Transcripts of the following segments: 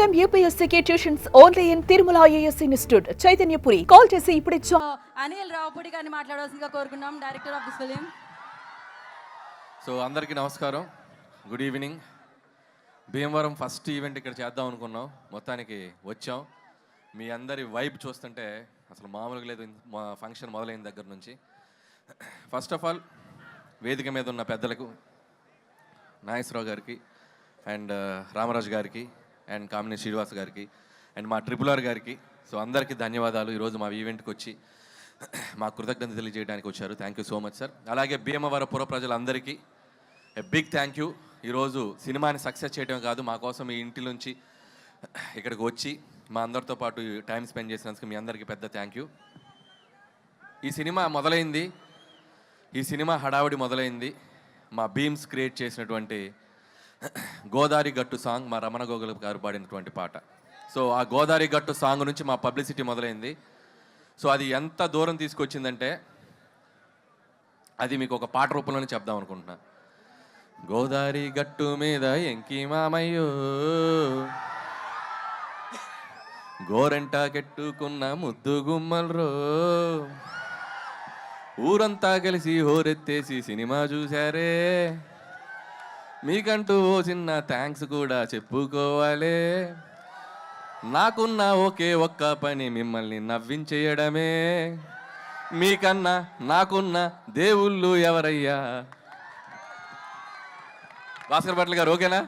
Time యూపీఎస్సీకి tuitions only in Tirumala IAS institute Chaitanyapuri. Call చేసి ఇప్పుడే అనిల్ రావుపూడి గారిని మాట్లాడవలసిందిగా కోరుకున్నాం, director of this film. So అందరికీ నమస్కారం, good evening. Bhimavaram first event ఇక్కడ చేద్దాం అనుకున్నాం, మొత్తానికి వచ్చాం. మీ అందరి వైబ్ చూస్తుంటే అసలు మామూలుగా లేదు మా ఫంక్షన్ మొదలైన దగ్గర నుంచి. ఫస్ట్ ఆఫ్ ఆల్ వేదిక మీద ఉన్న పెద్దలకు, నాగేశ్వరరావు గారికి అండ్ రామరాజు గారికి అండ్ కామినేని శ్రీనివాస్ గారికి అండ్ మా ట్రిపుల్ గారికి, సో అందరికీ ధన్యవాదాలు. ఈరోజు మా ఈవెంట్కి వచ్చి మా కృతజ్ఞత తెలియజేయడానికి వచ్చారు. Thank you so much sir. అలాగే భీమవరం పుర ప్రజలందరికీ బిగ్ థ్యాంక్ యూ. ఈరోజు సినిమాని సక్సెస్ చేయడం కాదు, మా కోసం మీ ఇంటి నుంచి ఇక్కడికి వచ్చి మా అందరితో పాటు టైం స్పెండ్ చేసినందుకు మీ అందరికీ పెద్ద థ్యాంక్ యూ. ఈ సినిమా మొదలైంది, ఈ సినిమా హడావుడి మొదలైంది మా బీమ్స్ క్రియేట్ చేసినటువంటి గోదారి గట్టు సాంగ్, మా రమణ గోగుల గారు పాడినటువంటి పాట. సో ఆ గోదారి గట్టు సాంగ్ నుంచి మా పబ్లిసిటీ మొదలైంది. సో అది ఎంత దూరం తీసుకొచ్చిందంటే అది మీకు ఒక పాట రూపంలోనే చెప్దాం అనుకుంటున్నా. గోదారి గట్టు మీద ఎంకి మామయ్యో, గోరెంట కెట్టుకున్న ముద్దు గుమ్మల్రో, ఊరంతా కలిసి హోరెత్తేసి సినిమా చూశారే, మీకంటూ ఓ చిన్న థ్యాంక్స్ కూడా చెప్పుకోవాలే, నాకున్న ఒకే ఒక్క పని మిమ్మల్ని నవ్వించేయడమే, మీకన్నా నాకున్న దేవుళ్ళు ఎవరయ్యా. భాస్కర్ భట్ల గారు ఓకేనా?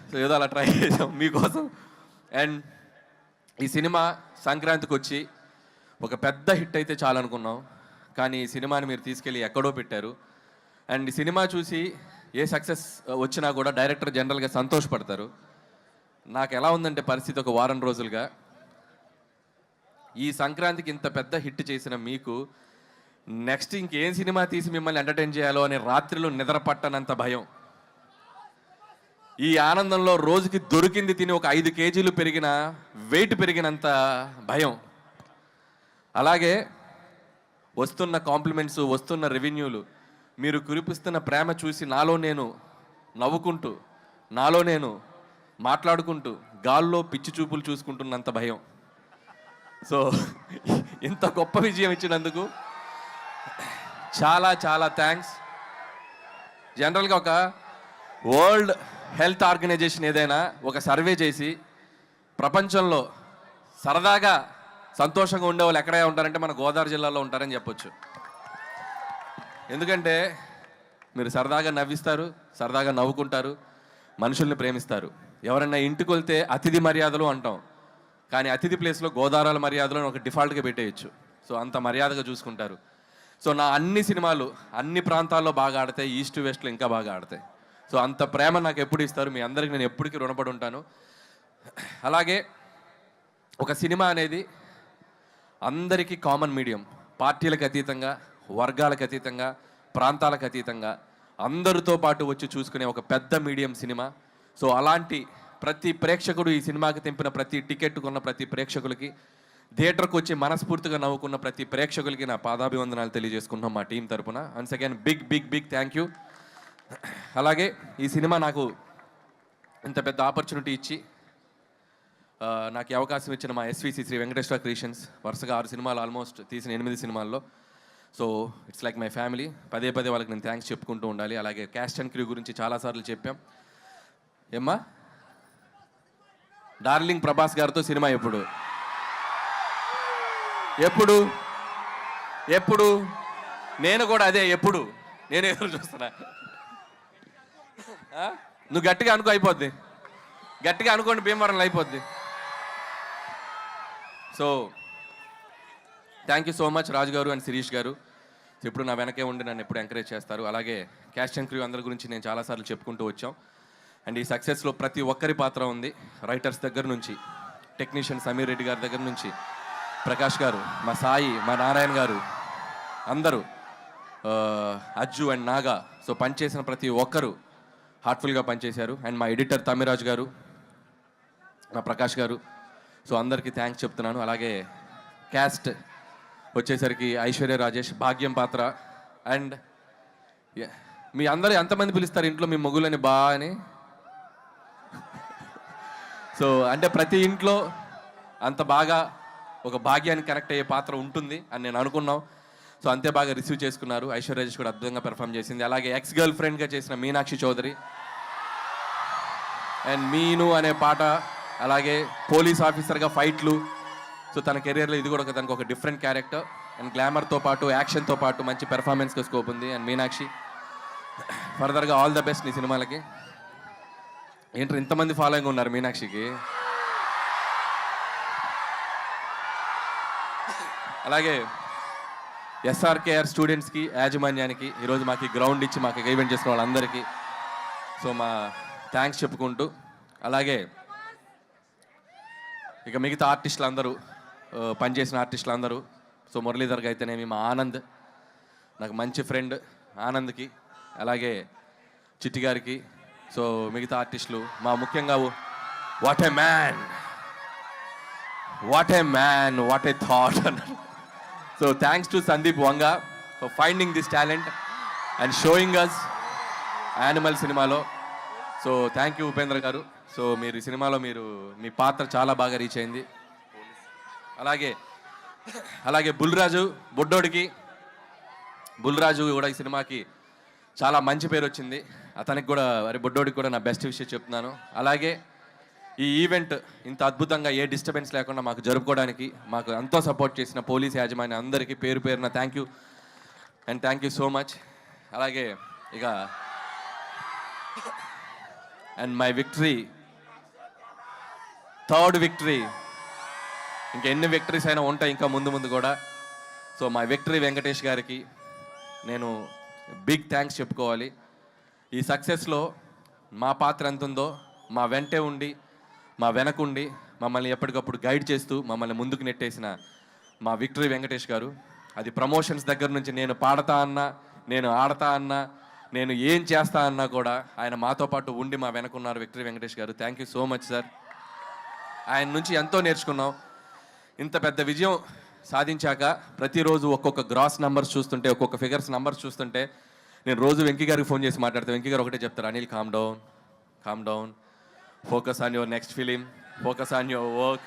సో ఏదో అలా ట్రై చేసాం మీకోసం. అండ్ ఈ సినిమా సంక్రాంతికి వచ్చి ఒక పెద్ద హిట్ అయితే చాలనుకున్నాం, కానీ ఈ సినిమాని మీరు తీసుకెళ్ళి ఎక్కడో పెట్టారు. అండ్ ఈ సినిమా చూసి ఏ సక్సెస్ వచ్చినా కూడా డైరెక్టర్ జనరల్గా సంతోషపడతారు. నాకు ఎలా ఉందంటే పరిస్థితి ఒక వారం రోజులుగా, ఈ సంక్రాంతికి ఇంత పెద్ద హిట్ చేసిన మీకు నెక్స్ట్ ఇంకేం సినిమా తీసి మిమ్మల్ని ఎంటర్టైన్ చేయాలో అనే రాత్రిలో నిద్ర పట్టనంత భయం. ఈ ఆనందంలో రోజుకి దొరికింది తిని ఒక 5 కేజీలు పెరిగిన వెయిట్ పెరిగినంత భయం. అలాగే వస్తున్న కాంప్లిమెంట్స్, వస్తున్న రెవెన్యూలు, మీరు కురిపిస్తున్న ప్రేమ చూసి నాలో నేను నవ్వుకుంటూ, నాలో నేను మాట్లాడుకుంటూ గాల్లో పిచ్చి చూపులు చూసుకుంటున్నంత భయం. సో ఇంత గొప్ప విజయం ఇచ్చినందుకు చాలా చాలా థ్యాంక్స్. జనరల్గా ఒక వరల్డ్ హెల్త్ ఆర్గనైజేషన్ ఏదైనా ఒక సర్వే చేసి ప్రపంచంలో సరదాగా సంతోషంగా ఉండేవాళ్ళు ఎక్కడే ఉంటారంటే మన గోదావరి జిల్లాలో ఉంటారని చెప్పొచ్చు. ఎందుకంటే మీరు సరదాగా నవ్విస్తారు, సరదాగా నవ్వుకుంటారు, మనుషుల్ని ప్రేమిస్తారు. ఎవరన్నా ఇంటికి వెళ్తే అతిథి మర్యాదలు అంటాం, కానీ అతిథి ప్లేస్లో గోదావరి మర్యాదలు ఒక డిఫాల్ట్గా పెట్టేయచ్చు. సో అంత మర్యాదగా చూసుకుంటారు. సో నా అన్ని సినిమాలు అన్ని ప్రాంతాల్లో బాగా ఆడతాయి, ఈస్ట్ వెస్ట్లో ఇంకా బాగా ఆడతాయి. సో అంత ప్రేమ నాకు ఎప్పుడు ఇస్తారు, మీ అందరికి నేను ఎప్పటికీ రుణపడి ఉంటాను. అలాగే ఒక సినిమా అనేది అందరికీ కామన్ మీడియం, పార్టీలకు అతీతంగా, వర్గాలకు అతీతంగా, ప్రాంతాలకు అతీతంగా అందరితో పాటు వచ్చి చూసుకునే ఒక పెద్ద మీడియం సినిమా. సో అలాంటి ప్రతి ప్రేక్షకుడు, ఈ సినిమాకి తెంపిన ప్రతి టికెట్ కొన్న ప్రతి ప్రేక్షకులకి, థియేటర్కి వచ్చి మనస్ఫూర్తిగా నవ్వుకున్న ప్రతి ప్రేక్షకులకి నా పాదాభివందనాలు తెలియజేసుకుంటున్నాం మా టీం తరపున. Once again big big big thank you. అలాగే ఈ సినిమా నాకు ఇంత పెద్ద ఆపర్చునిటీ ఇచ్చి నాకు ఈ అవకాశం ఇచ్చిన మా ఎస్విసి శ్రీ వెంకటేశ్వర క్రియేషన్స్, వరుసగా 6 సినిమాలు ఆల్మోస్ట్ తీసిన 8 సినిమాల్లో. So it's like my family. పదే పదే వాళ్ళకి నేను థ్యాంక్స్ చెప్పుకుంటూ ఉండాలి. అలాగే క్యాస్ట్ అండ్ క్రూ గురించి చాలాసార్లు చెప్పాం. ఏమ్మా డార్లింగ్ ప్రభాస్ గారితో సినిమా ఎప్పుడు ఎప్పుడు ఎప్పుడు నేను కూడా అదే ఎప్పుడు నేను ఎదురు చూస్తున్నా. నువ్వు గట్టిగా అనుకో, అయిపోద్ది. గట్టిగా అనుకోండి, భీమవరంలో అయిపోద్ది. So thank you so much Raju గారు అండ్ శిరీష్ గారు. ఎప్పుడు నా వెనకే ఉండి నన్ను ఎప్పుడు ఎంకరేజ్ చేస్తారు. అలాగే క్యాస్ట్ అండ్ క్రూ అందరి గురించి నేను చాలాసార్లు చెప్పుకుంటూ వచ్చాం. అండ్ ఈ సక్సెస్లో ప్రతి ఒక్కరి పాత్ర ఉంది. రైటర్స్ దగ్గర నుంచి, టెక్నీషియన్ సమీర్ రెడ్డి గారి దగ్గర నుంచి, ప్రకాష్ గారు, మా సాయి, మా నారాయణ గారు, అందరూ, అజ్జు అండ్ నాగా. సో పనిచేసిన ప్రతి ఒక్కరు హార్ట్ఫుల్గా పనిచేశారు. అండ్ మా ఎడిటర్ తమిరాజు గారు, మా ప్రకాష్ గారు. సో అందరికీ థ్యాంక్స్ చెప్తున్నాను. అలాగే క్యాస్ట్ వచ్చేసరికి ఐశ్వర్య రాజేష్ భాగ్యం పాత్ర. అండ్ మీ అందరూ ఎంతమంది పిలుస్తారు ఇంట్లో మీ మొగులని బా అని? సో అంటే ప్రతి ఇంట్లో అంత బాగా ఒక భాగ్యానికి కనెక్ట్ అయ్యే పాత్ర ఉంటుంది అని నేను అనుకున్నాం. సో అంతే బాగా రిసీవ్ చేసుకున్నారు. ఐశ్వర్య రాజేష్ కూడా అద్భుతంగా పెర్ఫామ్ చేసింది. అలాగే ఎక్స్ గర్ల్ ఫ్రెండ్గా చేసిన మీనాక్షి చౌదరి అండ్ మీను అనే పాట, అలాగే పోలీస్ ఆఫీసర్గా ఫైట్లు. సో తన కెరియర్లో ఇది కూడా తనకు ఒక డిఫరెంట్ క్యారెక్టర్ అండ్ గ్లామర్తో పాటు యాక్షన్తో పాటు మంచి పెర్ఫార్మెన్స్కి స్కోప్ ఉంది. అండ్ మీనాక్షి ఫర్దర్గా ఆల్ ద బెస్ట్ నీ సినిమాలకి. ఏంటో ఇంతమంది ఫాలోయింగ్ ఉన్నారు మీనాక్షికి. అలాగే ఎస్ఆర్కేఆర్ స్టూడెంట్స్కి, యాజమాన్యానికి, ఈరోజు మాకు గ్రౌండ్ ఇచ్చి మాకు ఈవెంట్ చేసిన వాళ్ళందరికీ సో మా థ్యాంక్స్ చెప్పుకుంటూ, అలాగే ఇక మిగతా ఆర్టిస్టులు అందరూ, పనిచేసిన ఆర్టిస్టులు అందరూ, సో మురళీధర్కి అయితేనేమి, మా ఆనంద్ నాకు మంచి ఫ్రెండ్ ఆనంద్కి, అలాగే చిట్టి గారికి, సో మిగతా ఆర్టిస్టులు, మా ముఖ్యంగా what a man, what a man, what a thought అన్నారు. So thanks to Sandeep Vanga for finding this talent and showing us Animal సినిమాలో. సో థ్యాంక్ యూ ఉపేంద్ర గారు. సో మీరు ఈ సినిమాలో మీ పాత్ర చాలా బాగా రీచ్ అయింది. అలాగే బుల్రాజు బుల్రాజు కూడా ఈ సినిమాకి చాలా మంచి పేరు వచ్చింది. అతనికి కూడా బుడ్డోడికి కూడా నా బెస్ట్ విషయం చెప్తున్నాను. అలాగే ఈ ఈవెంట్ ఇంత అద్భుతంగా ఏ డిస్టర్బెన్స్ లేకుండా మాకు జరుపుకోవడానికి మాకు ఎంతో సపోర్ట్ చేసిన పోలీస్ యాజమాన్యం అందరికీ పేరు పేరున thank you and thank you so much. అలాగే ఇక and my victory, third victory, ఇంకా ఎన్ని విక్టరీస్ అయినా ఉంటాయి ఇంకా ముందు కూడా. సో మై విక్టరీ వెంకటేష్ గారికి నేను బిగ్ థ్యాంక్స్ చెప్పుకోవాలి. ఈ సక్సెస్లో మా పాత్ర ఎంత ఉందో మా వెంటే ఉండి, మా వెనకుండి, మమ్మల్ని ఎప్పటికప్పుడు గైడ్ చేస్తూ మమ్మల్ని ముందుకు నెట్టేసిన మా విక్టరీ వెంకటేష్ గారు. అది ప్రమోషన్స్ దగ్గర నుంచి నేను పాడతా అన్నా, నేను ఆడతా అన్నా, నేను ఏం చేస్తా అన్నా కూడా ఆయన మాతో పాటు ఉండి మా వెనకున్నారు విక్టరీ వెంకటేష్ గారు. Thank you so much sir. ఆయన నుంచి ఎంతో నేర్చుకున్నాం. ఇంత పెద్ద విజయం సాధించాక ప్రతిరోజు ఒక్కొక్క గ్రాస్ నెంబర్స్ చూస్తుంటే, ఒక్కొక్క ఫిగర్స్ నెంబర్స్ చూస్తుంటే నేను రోజు వెంకీ గారికి ఫోన్ చేసి మాట్లాడితే వెంకీ గారు ఒకటే చెప్తారు, Anil calm down, focus on your next film, focus on your work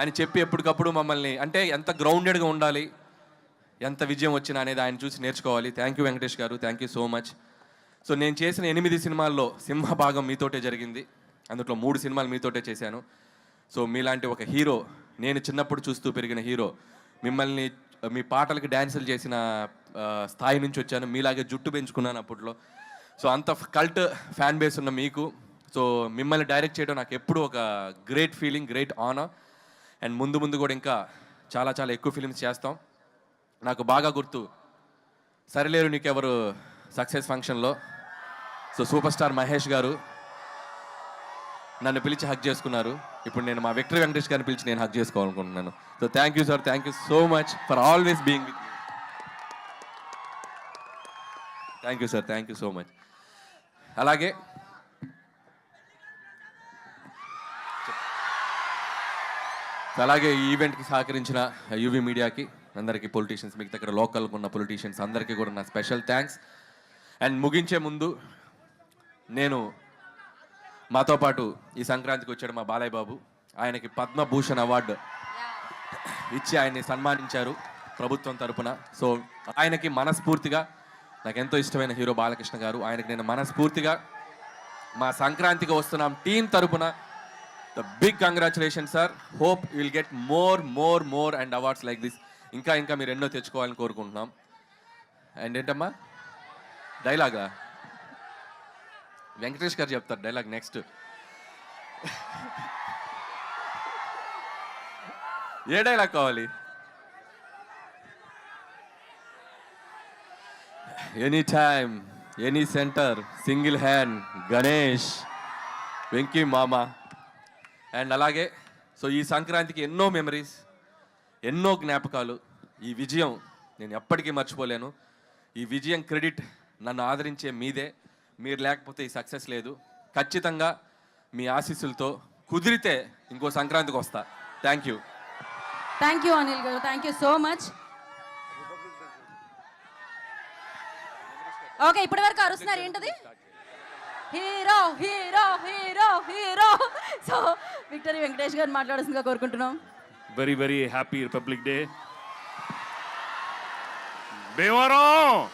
అని చెప్పి ఎప్పటికప్పుడు మమ్మల్ని, అంటే ఎంత గ్రౌండెడ్గా ఉండాలి, ఎంత విజయం వచ్చినా అనేది ఆయన చూసి నేర్చుకోవాలి. థ్యాంక్ యూ వెంకటేష్ గారు, thank you so much. So నేను చేసిన 8 సినిమాల్లో సింహభాగం మీతోటే జరిగింది. అందులో 3 సినిమాలు మీతోటే చేశాను. సో మీలాంటి ఒక హీరో, నేను చిన్నప్పుడు చూస్తూ పెరిగిన హీరో, మిమ్మల్ని మీ పాటలకి డ్యాన్సులు చేసిన స్థాయి నుంచి వచ్చాను. మీలాగే జుట్టు పెంచుకున్నాను అప్పట్లో. సో అంత కల్ట్ ఫ్యాన్ బేస్ ఉన్న మీకు, సో మిమ్మల్ని డైరెక్ట్ చేయడం నాకు ఎప్పుడు ఒక great feeling, great honour. And ముందు కూడా ఇంకా చాలా ఎక్కువ ఫిలిమ్స్ చేస్తాం. నాకు బాగా గుర్తు సరిలేరు నీకెవరు సక్సెస్ ఫంక్షన్లో సో సూపర్ స్టార్ మహేష్ గారు నన్ను పిలిచి హక్ చేసుకున్నారు. ఇప్పుడు నేను మా విక్టరీ వెంకటేష్ గారిని పిలిచి నేను హక్ చేసుకోవాలనుకుంటున్నాను. So thank you sir, thank you so much for always being with me. Thank you sir, thank you so much. అలాగే ఈ ఈవెంట్కి సహకరించిన యూవీ మీడియాకి అందరికీ, పొలిటీషియన్స్, మీకు దగ్గర లోకల్గా ఉన్న పొలిటీషియన్స్ అందరికీ కూడా నా స్పెషల్ థ్యాంక్స్. అండ్ ముగించే ముందు నేను మాతో పాటు ఈ సంక్రాంతికి వచ్చాడు మా బాలయ్య బాబు. ఆయనకి పద్మభూషణ్ అవార్డు ఇచ్చి ఆయన్ని సన్మానించారు ప్రభుత్వం తరపున. సో ఆయనకి మనస్ఫూర్తిగా, నాకు ఎంతో ఇష్టమైన హీరో బాలకృష్ణ గారు, ఆయనకి నేను మనస్ఫూర్తిగా మా సంక్రాంతికి వస్తున్నాం టీం తరపున the big congratulation sir. Hope you will get more and awards like this. ఇంకా మీరు ఎన్నో తెచ్చుకోవాలని కోరుకుంటున్నాం. అండ్ ఏంటమ్మా డైలాగా వెంకటేష్ గారు చెప్తారు డైలాగ్ నెక్స్ట్. ఏ డైలాగ్ కావాలి? Any time, any centre, single hand, Ganesh, Venky మామ. అండ్ అలాగే సో ఈ సంక్రాంతికి ఎన్నో మెమరీస్, ఎన్నో జ్ఞాపకాలు. ఈ విజయం నేను ఎప్పటికీ మర్చిపోలేను. ఈ విజయం క్రెడిట్ నన్ను ఆదరించే మీదే. మీరు లేకపోతే ఈ సక్సెస్ లేదు. ఖచ్చితంగా మీ ఆశీస్సులతో కుదిరితే ఇంకో సంక్రాంతికి వస్తా. థ్యాంక్ యూ అనిల్ గారు, thank you so much. Okay, ఇప్పటి వరకు అరుస్తున్నారు ఏంటది? Hero hero hero hero. So victory Venkatesh గారిని మాట్లాడాల్సిందిగా కోరుకుంటున్నాం. Very very happy republic day. Bhimavaram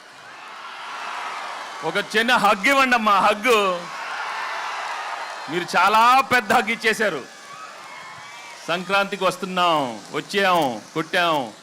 ఒక చిన్న హగ్ ఇవ్వండి అమ్మా, హగ్గు. మీరు చాలా పెద్ద హగ్ ఇచ్చేశారు. సంక్రాంతికి వస్తున్నాం, వచ్చాం, కొట్టాం.